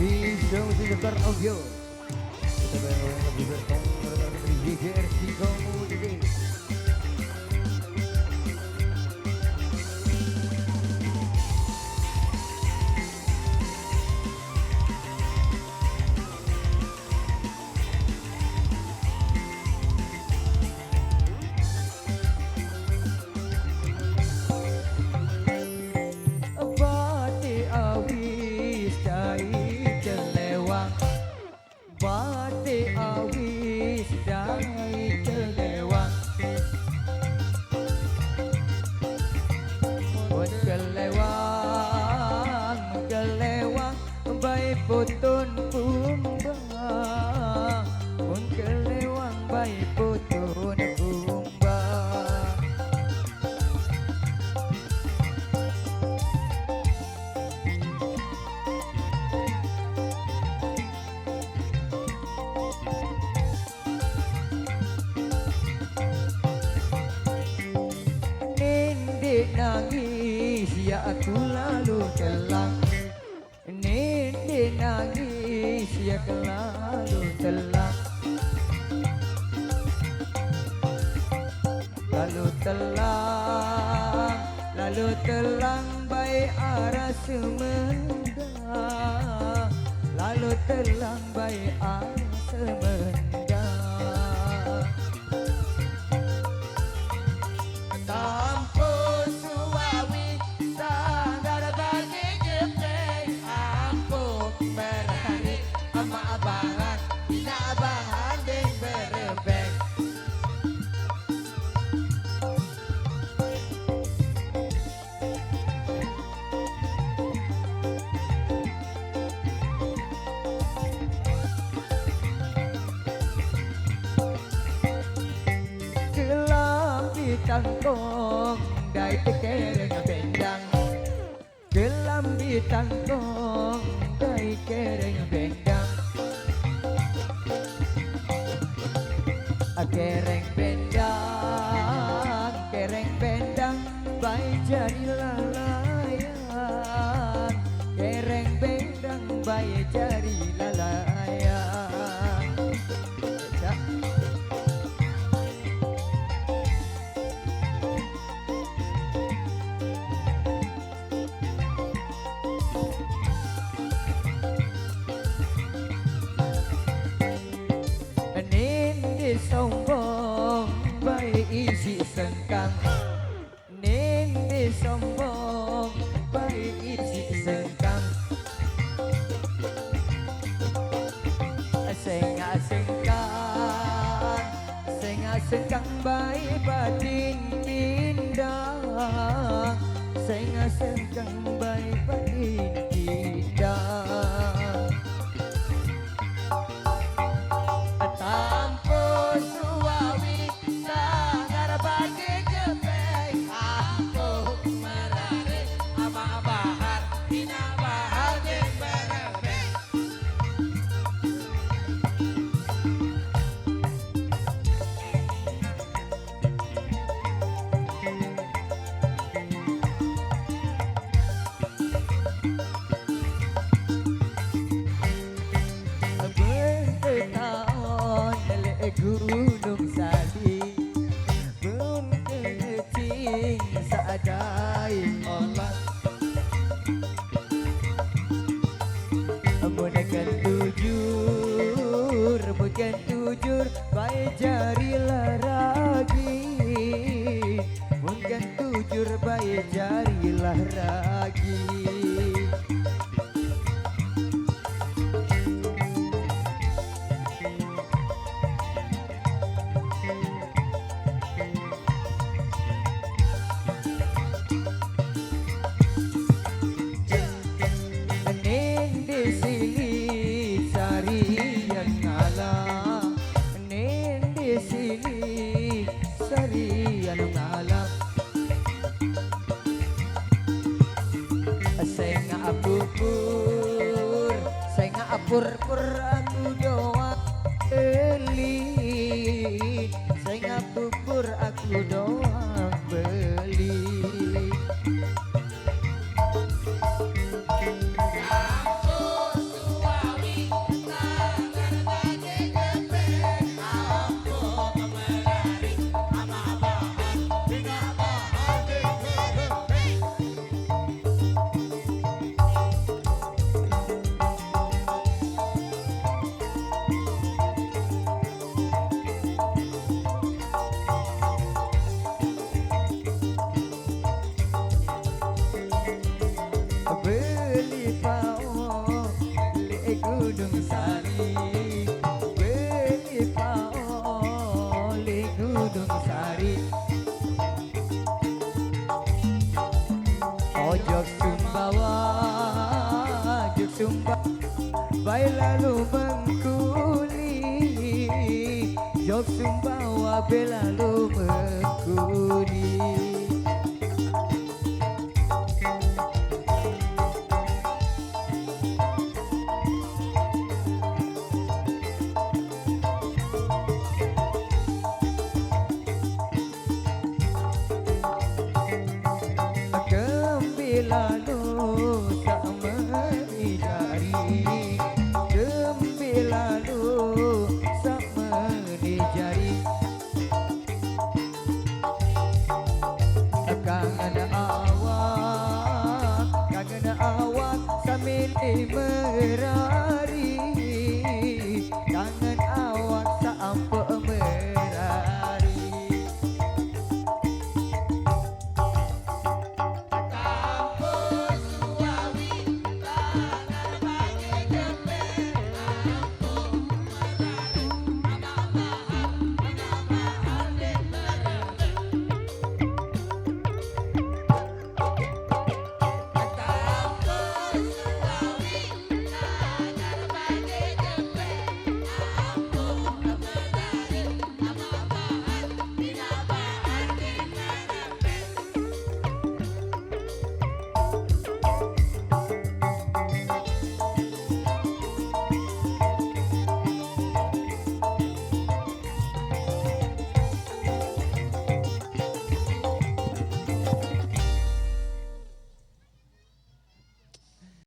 Show Sebentar Audio. Kita bayang lebih bertong di GGRC Community. Batik awis dai kelewang, mun kelewang, kelewang baik putun kumbang, mun kelewang baik putun kumbang. Nangis ya aku lalu telang, Nende nangis ya aku lalu telang, lalu telang baik arah Semenda, lalu telang baik arah Semenda. Tangkong dai kereng bendang, kelambi tangkong dai kereng bendang, kereng bendang baik jadi lalayan, kereng bendang baik jadi lalayan. Sombong baik isi sengkang, Nende sombong baik isi sengkang, sengkang baik batin pindah, sengkang baik batin pindah. Gunung Sali belum kecing seadai Allah, bukan tujur baik jarilah ragi, bukan tujur baik jarilah ragi. Pur aku doa beli, saya pupur aku doa beli. Campur Gunung Sari beli paoli Gunung Sari ojok Sumbawa ojok Sumbawa baik lalu mengkuli jok Sumbawa lalu mengkuli Gembilanu tak menijari Gembilanu tak menijari Kangen awak sambil merah